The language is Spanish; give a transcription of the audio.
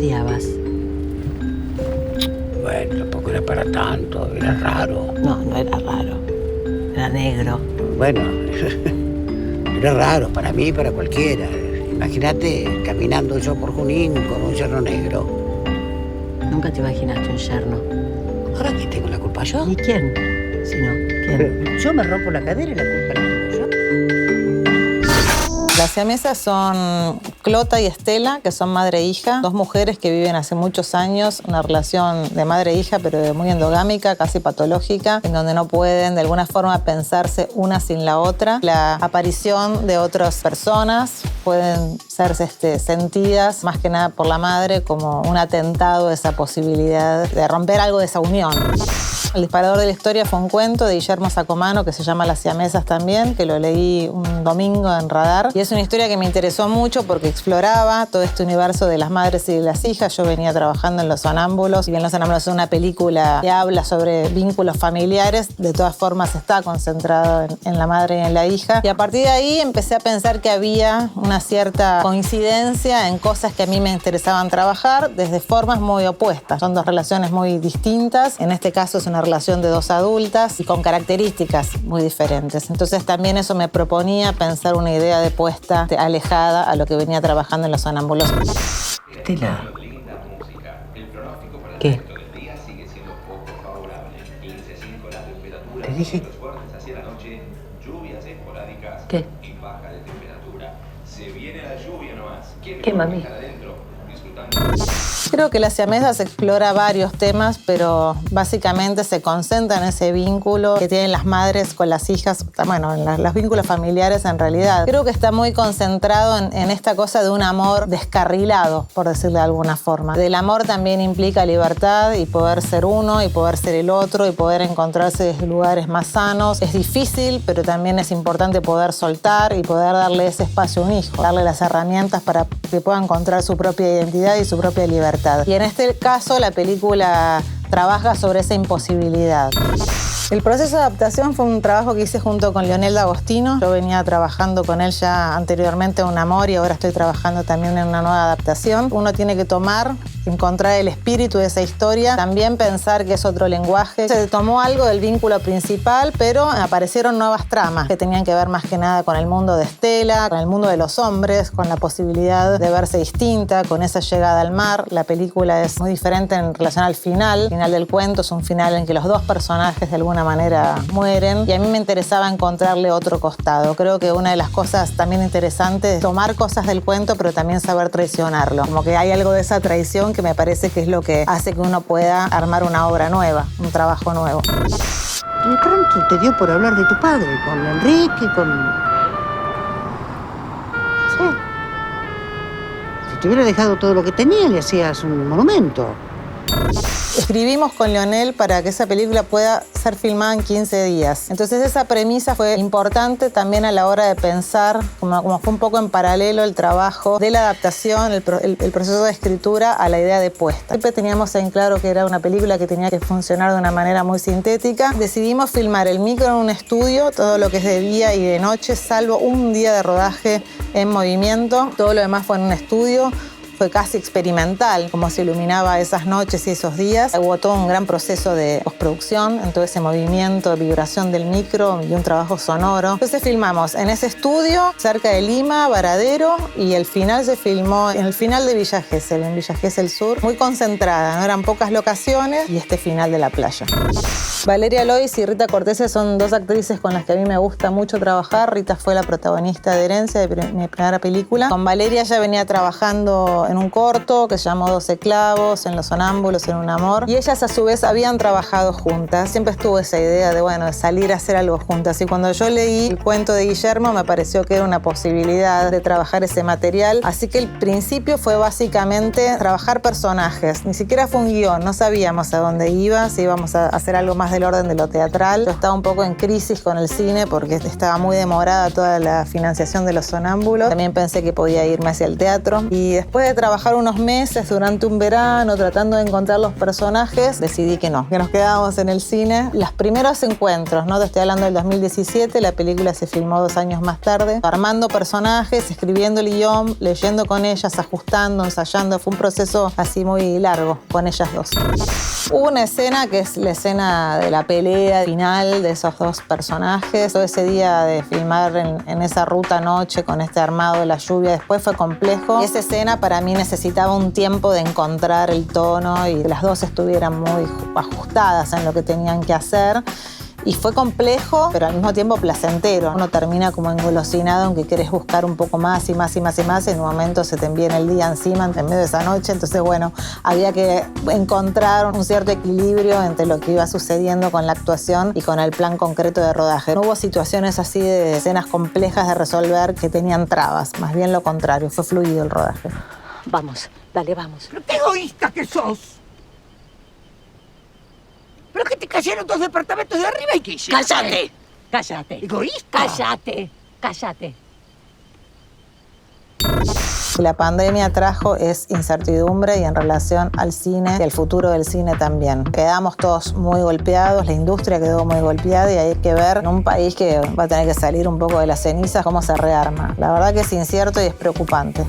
odiabas? Bueno, tampoco era para tanto, era raro. No era raro. Era negro. Bueno, era raro para mí y para cualquiera. Imagínate caminando yo por Junín con un yerno negro. Nunca te imaginaste un yerno. ¿Ahora quién tengo la culpa yo? ¿Y quién? Si no, ¿quién? Pero yo me rompo la cadera y la culpa la tengo yo. Las siamesas son Clota y Estela, que son madre e hija, dos mujeres que viven hace muchos años una relación de madre e hija, pero muy endogámica, casi patológica, en donde no pueden de alguna forma pensarse una sin la otra. La aparición de otras personas pueden ser sentidas más que nada por la madre como un atentado a esa posibilidad de romper algo de esa unión. El disparador de la historia fue un cuento de Guillermo Sacomano que se llama Las siamesas también, que lo leí un domingo en Radar. Y es una historia que me interesó mucho porque exploraba todo este universo de las madres y de las hijas. Yo venía trabajando en Los Sonámbulos. Si bien Los Sonámbulos es una película que habla sobre vínculos familiares, de todas formas está concentrado en la madre y en la hija. Y a partir de ahí empecé a pensar que había una cierta coincidencia en cosas que a mí me interesaban trabajar desde formas muy opuestas. Son dos relaciones muy distintas. En este caso es una relación de dos adultas y con características muy diferentes. Entonces también eso me proponía pensar una idea de puesta alejada a lo que venía trabajando en Los Sonámbulos. Estela. ¿Qué? Te dije... ¿Qué? ¿Qué, mami? Creo que Las siamesas explora varios temas, pero básicamente se concentra en ese vínculo que tienen las madres con las hijas, bueno, en los vínculos familiares en realidad. Creo que está muy concentrado en esta cosa de un amor descarrilado, por decirlo de alguna forma. Del amor también implica libertad y poder ser uno y poder ser el otro y poder encontrarse desde lugares más sanos. Es difícil, pero también es importante poder soltar y poder darle ese espacio a un hijo, darle las herramientas para que pueda encontrar su propia identidad y su propia libertad. Y en este caso la película trabaja sobre esa imposibilidad. El proceso de adaptación fue un trabajo que hice junto con Leonel D'Agostino. Yo venía trabajando con él ya anteriormente en Un Amor y ahora estoy trabajando también en una nueva adaptación. Uno tiene que encontrar el espíritu de esa historia, también pensar que es otro lenguaje. Se tomó algo del vínculo principal, pero aparecieron nuevas tramas que tenían que ver más que nada con el mundo de Estela, con el mundo de los hombres, con la posibilidad de verse distinta, con esa llegada al mar. La película es muy diferente en relación al final. El final del cuento es un final en que los dos personajes de alguna manera mueren y a mí me interesaba encontrarle otro costado. Creo que una de las cosas también interesantes es tomar cosas del cuento, pero también saber traicionarlo. Como que hay algo de esa traición que me parece que es lo que hace que uno pueda armar una obra nueva, un trabajo nuevo. Y de pronto te dio por hablar de tu padre, con Enrique, Sí. Si te hubiera dejado todo lo que tenía, le hacías un monumento. Escribimos con Leonel para que esa película pueda ser filmada en 15 días. Entonces esa premisa fue importante también a la hora de pensar, como fue un poco en paralelo el trabajo de la adaptación, el proceso de escritura a la idea de puesta. Siempre teníamos en claro que era una película que tenía que funcionar de una manera muy sintética. Decidimos filmar el micro en un estudio, todo lo que es de día y de noche, salvo un día de rodaje en movimiento. Todo lo demás fue en un estudio. Fue casi experimental, como se iluminaba esas noches y esos días. Hubo todo un gran proceso de postproducción en todo ese movimiento, de vibración del micro y un trabajo sonoro. Entonces filmamos en ese estudio, cerca de Lima, Varadero, y el final se filmó en el final de Villa Gesell, en Villa Gesell Sur, muy concentrada, ¿no? Eran pocas locaciones y este final de la playa. Valeria Lois y Rita Cortese son dos actrices con las que a mí me gusta mucho trabajar. Rita fue la protagonista de Herencia, de mi primera película. Con Valeria ya venía trabajando en un corto que se llamó 12 clavos, en Los Sonámbulos, en Un Amor. Y ellas a su vez habían trabajado juntas. Siempre estuvo esa idea de salir a hacer algo juntas. Y cuando yo leí el cuento de Guillermo me pareció que era una posibilidad de trabajar ese material. Así que el principio fue básicamente trabajar personajes. Ni siquiera fue un guión, no sabíamos a dónde iba, si íbamos a hacer algo más del orden de lo teatral. Yo estaba un poco en crisis con el cine porque estaba muy demorada toda la financiación de Los Sonámbulos. También pensé que podía irme hacia el teatro. Y después de trabajar unos meses durante un verano tratando de encontrar los personajes, decidí que no, que nos quedábamos en el cine. Los primeros encuentros, ¿no? Te estoy hablando del 2017, la película se filmó 2 años más tarde, armando personajes, escribiendo el guión, leyendo con ellas, ajustando, ensayando. Fue un proceso así muy largo con ellas dos. Hubo una escena que es la escena de la pelea final de esos dos personajes. Todo ese día de filmar en esa ruta noche con este armado de la lluvia después fue complejo. Y esa escena para mí necesitaba un tiempo de encontrar el tono y que las dos estuvieran muy ajustadas en lo que tenían que hacer. Y fue complejo, pero al mismo tiempo placentero. Uno termina como engolosinado, aunque querés buscar un poco más y más y más y más. Y en un momento se te viene el día encima, en medio de esa noche. Entonces, bueno, había que encontrar un cierto equilibrio entre lo que iba sucediendo con la actuación y con el plan concreto de rodaje. No hubo situaciones así de escenas complejas de resolver que tenían trabas. Más bien lo contrario, fue fluido el rodaje. Vamos, dale, vamos. ¡Pero qué egoísta que sos! ¿Pero que te cayeron 2 departamentos de arriba y qué hiciste? ¡Cállate! ¡Cállate! ¿Egoísta? ¡Cállate! ¡Cállate! La pandemia trajo es incertidumbre y en relación al cine y al futuro del cine también. Quedamos todos muy golpeados, la industria quedó muy golpeada y hay que ver en un país que va a tener que salir un poco de las cenizas cómo se rearma. La verdad que es incierto y es preocupante.